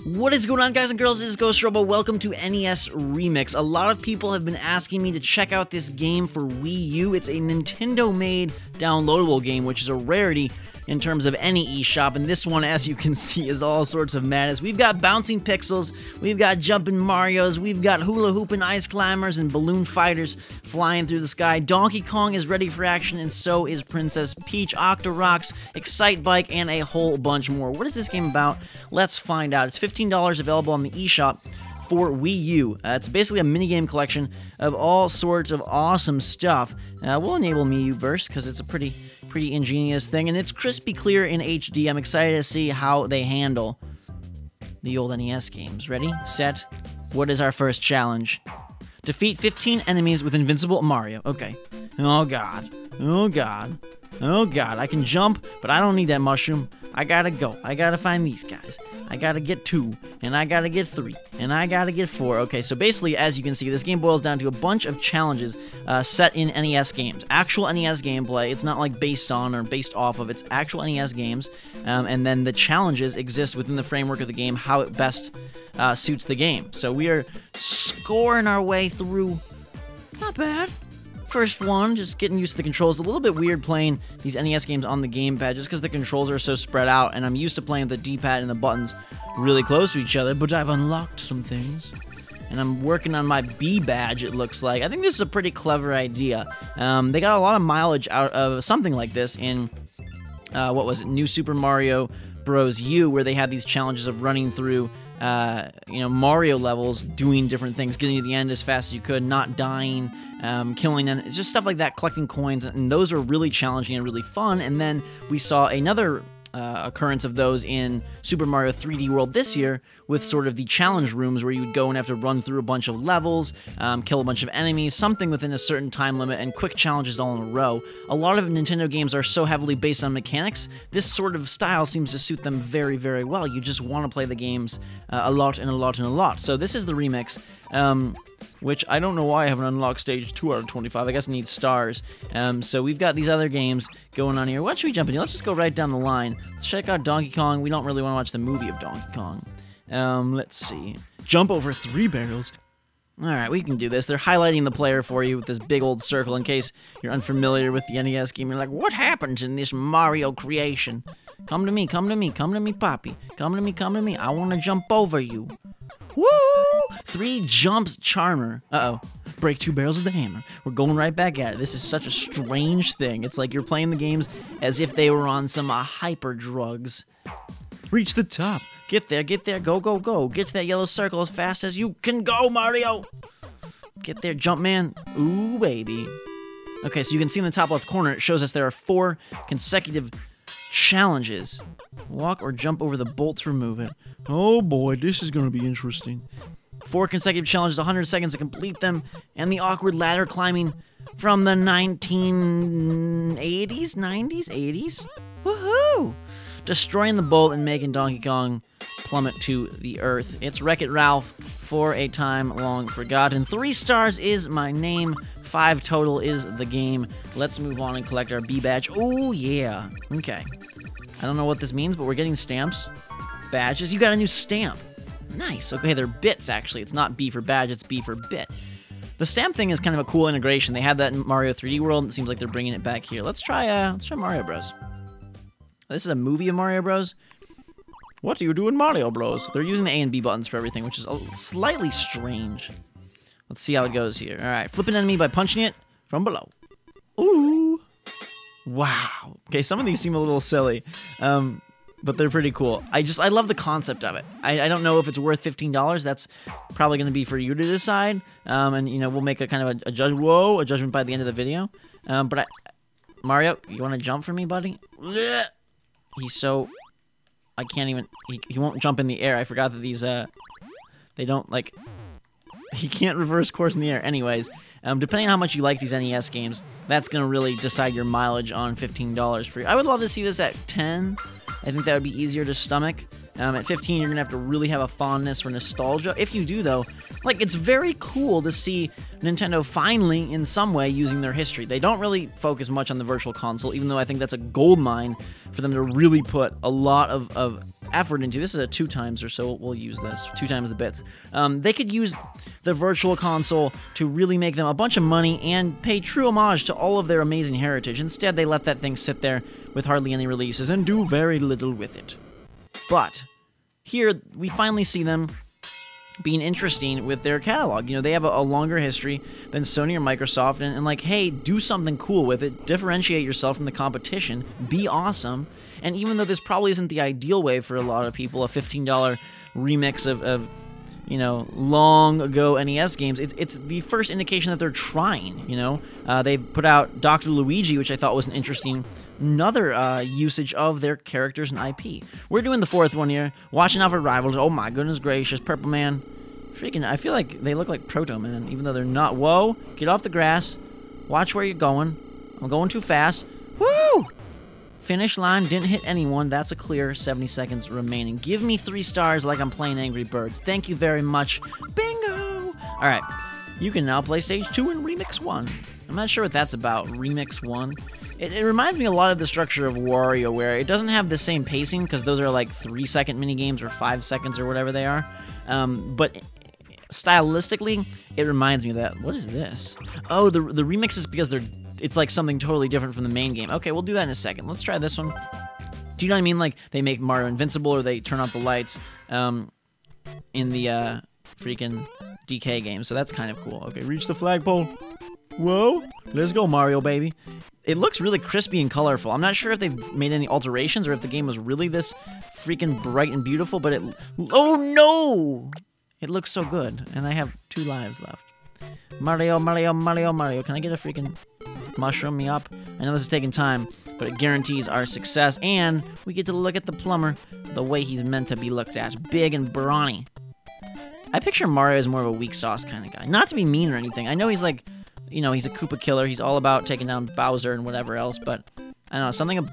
What is going on, guys and girls? This is Ghost Robo. Welcome to NES Remix. A lot of people have been asking me to check out this game for Wii U. It's a Nintendo-made downloadable game, which is a rarity in terms of any eShop, and this one, as you can see, is all sorts of madness. We've got bouncing pixels, we've got jumping Marios, we've got hula hooping ice climbers and balloon fighters flying through the sky. Donkey Kong is ready for action, and so is Princess Peach, Octoroks, Excite Bike, and a whole bunch more. What is this game about? Let's find out. It's $15 available on the eShop for Wii U. It's basically a minigame collection of all sorts of awesome stuff. We'll enable Miiverse because it's a pretty ingenious thing, and it's crispy clear in HD. I'm excited to see how they handle the old NES games. Ready? Set. What is our first challenge? Defeat 15 enemies with Invincible Mario. Okay. Oh god. Oh god. Oh god. I can jump, but I don't need that mushroom. I gotta go. I gotta find these guys. I gotta get 2, and I gotta get 3, and I gotta get 4. Okay, so basically, as you can see, this game boils down to a bunch of challenges set in NES games. Actual NES gameplay. It's not like based on or based off of. It's actual NES games, and then the challenges exist within the framework of the game, how it best suits the game. So we are scoring our way through. Not bad. First one, just getting used to the controls. A little bit weird playing these NES games on the gamepad just because the controls are so spread out, and I'm used to playing the D-pad and the buttons really close to each other, but I've unlocked some things. And I'm working on my B badge, it looks like. I think this is a pretty clever idea. They got a lot of mileage out of something like this in, what was it, New Super Mario Bros. U, where they had these challenges of running through Mario levels, doing different things, getting to the end as fast as you could, not dying, killing them. It's just stuff like that, collecting coins, and those are really challenging and really fun. And then we saw another occurrence of those in Super Mario 3D World this year with sort of the challenge rooms where you would go and have to run through a bunch of levels, kill a bunch of enemies, something within a certain time limit, and quick challenges all in a row. A lot of Nintendo games are so heavily based on mechanics, this sort of style seems to suit them very, very well. You just want to play the games a lot and a lot and a lot. So this is the remix, which I don't know why I haven't unlocked stage 2 out of 25. I guess it needs stars. So we've got these other games going on here. What should we jump into? Let's just go right down the line. Let's check out Donkey Kong. We don't really want to watch the movie of Donkey Kong. Let's see. Jump over 3 barrels. Alright, we can do this. They're highlighting the player for you with this big old circle in case you're unfamiliar with the NES game. You're like, what happens in this Mario creation? Come to me, come to me, come to me, Poppy. Come to me, come to me. I want to jump over you. Woo! 3 jumps, Charmer. Uh-oh. Break 2 barrels of the hammer. We're going right back at it. This is such a strange thing. It's like you're playing the games as if they were on some hyper drugs. Reach the top. Get there, go, go, go. Get to that yellow circle as fast as you can go, Mario. Get there, jump man. Ooh, baby. Okay, so you can see in the top left corner, it shows us there are 4 consecutive challenges. Walk or jump over the bolt to remove it. Oh boy, this is going to be interesting. 4 consecutive challenges, 100 seconds to complete them, and the awkward ladder climbing from the 1980s, 90s, 80s. Woohoo! Destroying the bolt and making Donkey Kong plummet to the earth. It's Wreck-It Ralph for a time long forgotten. 3 stars is my name. 5 total is the game. Let's move on and collect our B badge. Oh yeah. Okay. I don't know what this means, but we're getting stamps. Badges. You got a new stamp. Nice. Okay, they're bits, actually. It's not B for badge, it's B for bit. The stamp thing is kind of a cool integration. They had that in Mario 3D World, and it seems like they're bringing it back here. Let's try Mario Bros. This is a movie of Mario Bros. What do you do in Mario Bros? They're using the A and B buttons for everything, which is slightly strange. Let's see how it goes here. All right, flip an enemy by punching it from below. Ooh. Wow. Okay, some of these seem a little silly, but they're pretty cool. I love the concept of it. I don't know if it's worth $15. That's probably going to be for you to decide. And we'll make a kind of a judgment by the end of the video. Mario, you want to jump for me, buddy? He's so... I can't even... He won't jump in the air. I forgot that these, they don't, like... He can't reverse course in the air. Anyways, depending on how much you like these NES games, that's going to really decide your mileage on $15 for you. I would love to see this at 10. I think that would be easier to stomach. At 15, you're going to have to really have a fondness for nostalgia. If you do, though, like, it's very cool to see Nintendo finally, in some way, using their history. They don't really focus much on the Virtual Console, even though I think that's a goldmine for them to really put a lot of effort into, this is a 2 times or so, we'll use this, 2 times the bits. They could use the Virtual Console to really make them a bunch of money and pay true homage to all of their amazing heritage. Instead, they let that thing sit there with hardly any releases and do very little with it. But here, we finally see them being interesting with their catalog. You know, they have a longer history than Sony or Microsoft, and like, hey, do something cool with it, differentiate yourself from the competition, be awesome. And even though this probably isn't the ideal way for a lot of people, a $15 remix of you know, long ago NES games, it's the first indication that they're trying, you know. They put out Dr. Luigi, which I thought was an interesting, another usage of their characters and IP. We're doing the 4th one here, watching out for rivals. Oh my goodness gracious, Purple Man. Freaking, I feel like they look like Proto Man, even though they're not. Whoa, get off the grass. Watch where you're going. I'm going too fast. Woo! Finish line, didn't hit anyone. That's a clear 70 seconds remaining. Give me 3 stars like I'm playing Angry Birds. Thank you very much. Bingo! Alright, you can now play Stage 2 in Remix 1. I'm not sure what that's about, Remix 1. It reminds me a lot of the structure of Wario, where it doesn't have the same pacing, because those are like 3-second minigames or 5 seconds or whatever they are. But stylistically, it reminds me of that. What is this? Oh, the remix is because it's like something totally different from the main game. Okay, we'll do that in a second. Let's try this one. Do you know what I mean? Like, they make Mario invincible, or they turn off the lights in the freaking DK game. So that's kind of cool. Okay, reach the flagpole. Whoa. Let's go, Mario, baby. It looks really crispy and colorful. I'm not sure if they've made any alterations or if the game was really this freaking bright and beautiful, but it... Oh, no! It looks so good, and I have 2 lives left. Mario, Mario, Mario, Mario. Can I get a freaking mushroom me up? I know this is taking time, but it guarantees our success, and we get to look at the plumber the way he's meant to be looked at. Big and brawny. I picture Mario as more of a weak sauce kind of guy. Not to be mean or anything. I know he's like, you know, he's a Koopa killer. He's all about taking down Bowser and whatever else, but I don't know, something...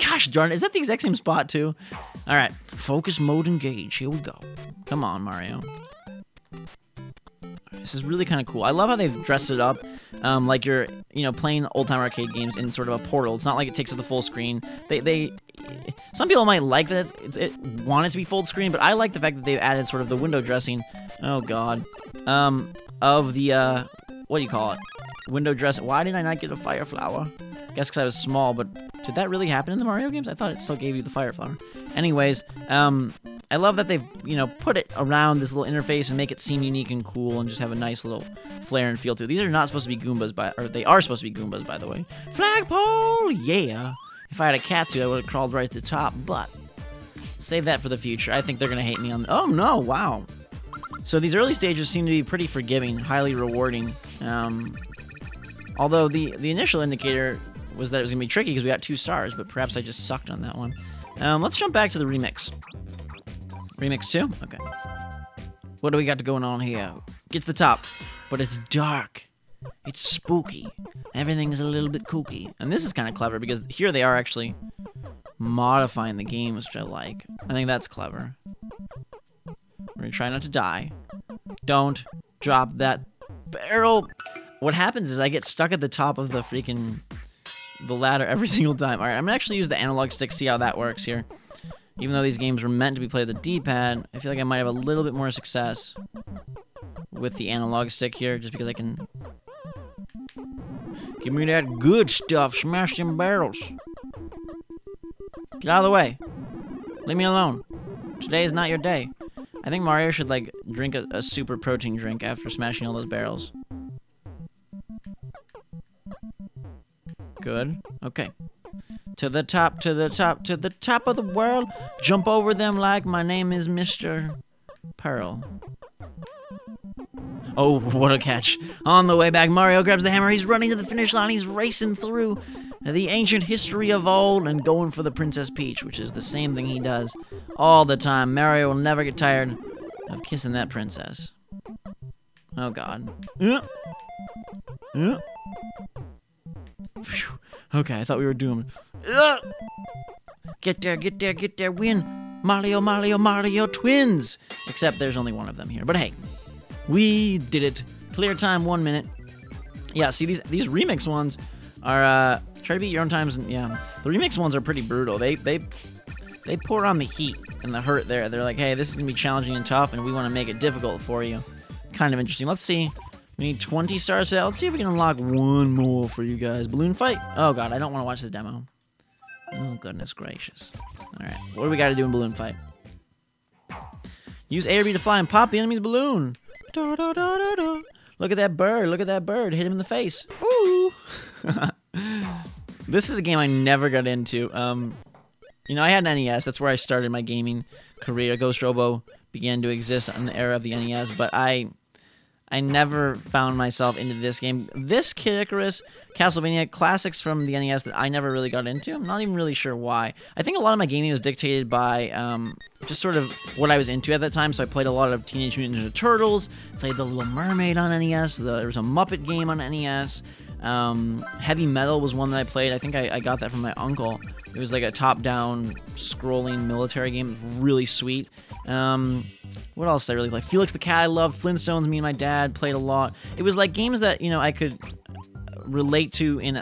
Gosh darn it, is that the exact same spot too? Alright, focus mode engage. Here we go. Come on, Mario. This is really kind of cool. I love how they've dressed it up like you're, you know, playing old-time arcade games in sort of a portal. It's not like it takes up the full screen. Some people might like that it want it to be full screen, but I like the fact that they've added sort of the window dressing. Oh God, of the what do you call it? Window dress. Why did I not get a fire flower? I guess because I was small, but did that really happen in the Mario games? I thought it still gave you the fire flower. Anyways, I love that they've, you know, put it around this little interface and make it seem unique and cool and just have a nice little flair and feel to it. These are not supposed to be Goombas, or they are supposed to be Goombas, by the way. Flagpole! Yeah! If I had a cat suit, I would have crawled right to the top, but save that for the future. I think they're going to hate me on... Oh, no! Wow! So these early stages seem to be pretty forgiving, highly rewarding. Although the initial indicator was that it was going to be tricky because we got 2 stars, but perhaps I just sucked on that one. Let's jump back to the remix. Remix 2? Okay. What do we got going on here? Get to the top. But it's dark. It's spooky. Everything's a little bit kooky. And this is kind of clever because here they are actually modifying the game, which I like. I think that's clever. We're going to try not to die. Don't drop that barrel. What happens is I get stuck at the top of the ladder every single time. Alright, I'm going to actually use the analog stick, see how that works here. Even though these games were meant to be played with the D-pad, I feel like I might have a little bit more success with the analog stick here, just because I can... Give me that good stuff, smash them barrels. Get out of the way. Leave me alone. Today is not your day. I think Mario should, like, drink a super protein drink after smashing all those barrels. Good. Okay. To the top, to the top, to the top of the world. Jump over them like my name is Mr. Pearl. Oh, what a catch. On the way back, Mario grabs the hammer. He's running to the finish line. He's racing through the ancient history of old and going for the Princess Peach, which is the same thing he does all the time. Mario will never get tired of kissing that princess. Oh, God. Okay, I thought we were doomed. Get there, get there, get there, win. Mario, Mario, Mario twins. Except there's only one of them here. But hey, we did it. Clear time, 1 minute. Yeah, see, these remix ones are, try to beat your own times, and yeah. The remix ones are pretty brutal. They They pour on the heat and the hurt there. They're like, hey, this is going to be challenging and tough, and we want to make it difficult for you. Kind of interesting. Let's see. We need 20 stars for that. Let's see if we can unlock one more for you guys. Balloon fight? Oh, God, I don't want to watch the demo. Oh, goodness gracious. All right, what do we got to do in balloon fight? Use A or B to fly and pop the enemy's balloon. Da, da, da, da, da. Look at that bird. Look at that bird. Hit him in the face. Ooh. This is a game I never got into. You know, I had an NES. That's where I started my gaming career. Ghost Robo began to exist in the era of the NES, but I never found myself into this game. This Kid Icarus, Castlevania, classics from the NES that I never really got into. I'm not even really sure why. I think a lot of my gaming was dictated by just sort of what I was into at that time. So I played a lot of Teenage Mutant Ninja Turtles, played The Little Mermaid on NES, there was a Muppet game on NES. Heavy Metal was one that I played. I think I got that from my uncle. It was like a top-down scrolling military game. Really sweet. What else did I really like? Felix the Cat I loved. Flintstones, me and my dad played a lot. It was like games that, you know, I could relate to in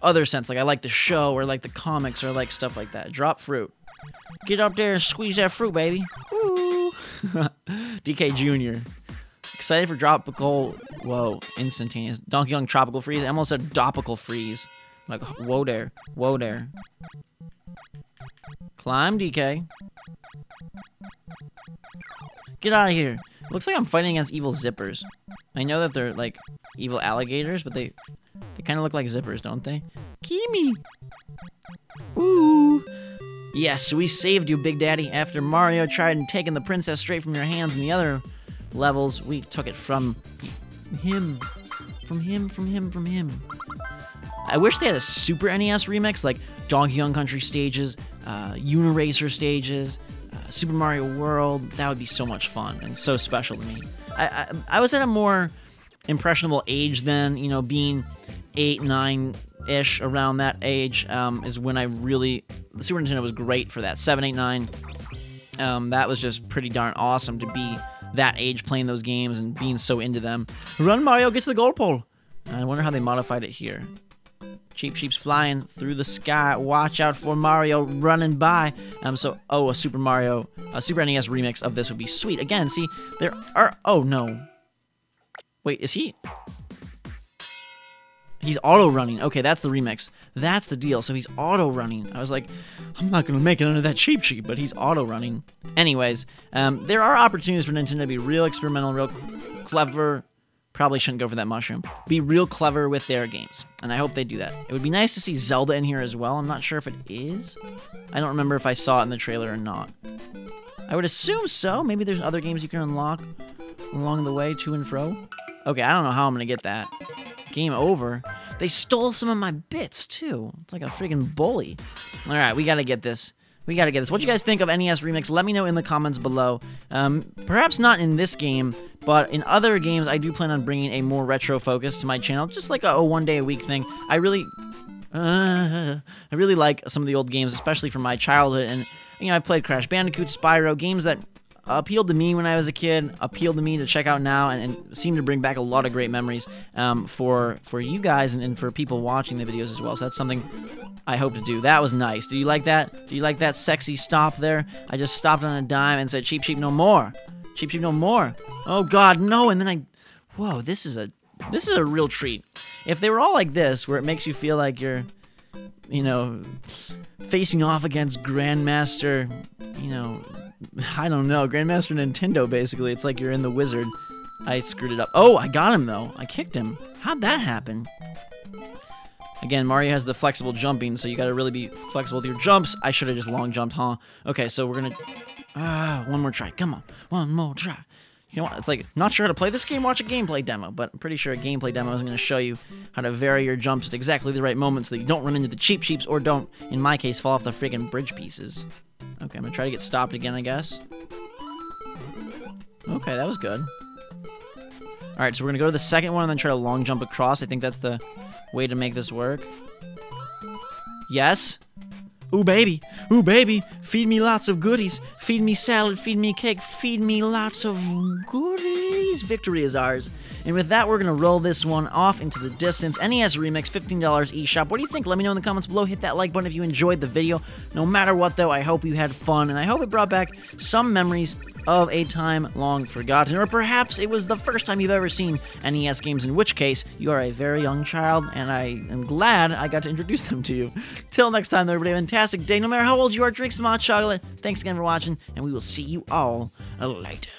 other sense. Like I like the show or like the comics or like stuff like that. Drop fruit. Get up there and squeeze that fruit, baby. Woo! DK Jr. Excited for Tropical... Whoa, instantaneous. Donkey Kong Tropical Freeze. I almost said Dopical Freeze. Like, whoa there. Whoa there. Climb, DK. Get out of here. Looks like I'm fighting against evil zippers. I know that they're, like, evil alligators, but they kind of look like zippers, don't they? Kimi! Ooh! Yes, we saved you, Big Daddy. After Mario tried and taken the princess straight from your hands in the other levels, we took it from him. From him. I wish they had a Super NES remix, like Donkey Kong Country stages, Uniracer stages, Super Mario World. That would be so much fun and so special to me. I was at a more impressionable age then, you know, being 8, 9-ish, around that age, is when I really... The Super Nintendo was great for that. 7, 8, 9. That was just pretty darn awesome to be that age playing those games and being so into them. Run, Mario, get to the goal pole. I wonder how they modified it here. Cheap Sheep's flying through the sky. Watch out for Mario running by. A Super NES remix of this would be sweet. Again, see, there are... Oh, no. Wait, is he... He's auto-running. Okay, that's the remix. That's the deal. So he's auto-running. I was like, I'm not going to make it under that Cheap Sheep, but he's auto-running. Anyways, there are opportunities for Nintendo to be real experimental, real clever. Probably shouldn't go for that mushroom. Be real clever with their games, and I hope they do that. It would be nice to see Zelda in here as well. I'm not sure if it is. I don't remember if I saw it in the trailer or not. I would assume so. Maybe there's other games you can unlock along the way, to and fro. Okay, I don't know how I'm going to get that. Game over. They stole some of my bits, too. It's like a friggin' bully. Alright, we gotta get this. What do you guys think of NES Remix? Let me know in the comments below. Perhaps not in this game, but in other games, I do plan on bringing a more retro focus to my channel. Just like a one-day-a-week thing. I really like some of the old games, especially from my childhood. And, you know, I played Crash Bandicoot, Spyro, games that appealed to me when I was a kid, appealed to me to check out now, and seem to bring back a lot of great memories for you guys and for people watching the videos as well. So that's something I hope to do. That was nice. Do you like that? Do you like that sexy stop there? I just stopped on a dime and said, Cheap Sheep no more. Cheap Sheep no more. Oh God, no. And then whoa, this is a real treat. If they were all like this, where it makes you feel like you're, you know, facing off against Grandmaster, you know, I don't know, Grandmaster Nintendo, basically. It's like you're in the wizard. I screwed it up. Oh, I got him, though. I kicked him. How'd that happen? Again, Mario has the flexible jumping, so you gotta really be flexible with your jumps. I should've just long jumped, huh? Okay, so we're gonna... one more try. Come on. One more try. You know what? It's like, not sure how to play this game? Watch a gameplay demo. But I'm pretty sure a gameplay demo is going to show you how to vary your jumps at exactly the right moment so that you don't run into the Cheap Sheeps or don't, in my case, fall off the friggin' bridge pieces. Okay, I'm going to try to get stopped again, I guess. Okay, that was good. Alright, so we're going to go to the second one and then try to long jump across. I think that's the way to make this work. Yes. Ooh, baby. Ooh, baby. Feed me lots of goodies. Feed me salad. Feed me cake. Feed me lots of goodies. Victory is ours. And with that, we're going to roll this one off into the distance. NES Remix, $15 eShop. What do you think? Let me know in the comments below. Hit that like button if you enjoyed the video. No matter what, though, I hope you had fun, and I hope it brought back some memories of a time long forgotten, or perhaps it was the first time you've ever seen NES games, in which case you are a very young child, and I am glad I got to introduce them to you. Till next time, everybody, have a fantastic day. No matter how old you are, drink some hot chocolate. Thanks again for watching, and we will see you all later.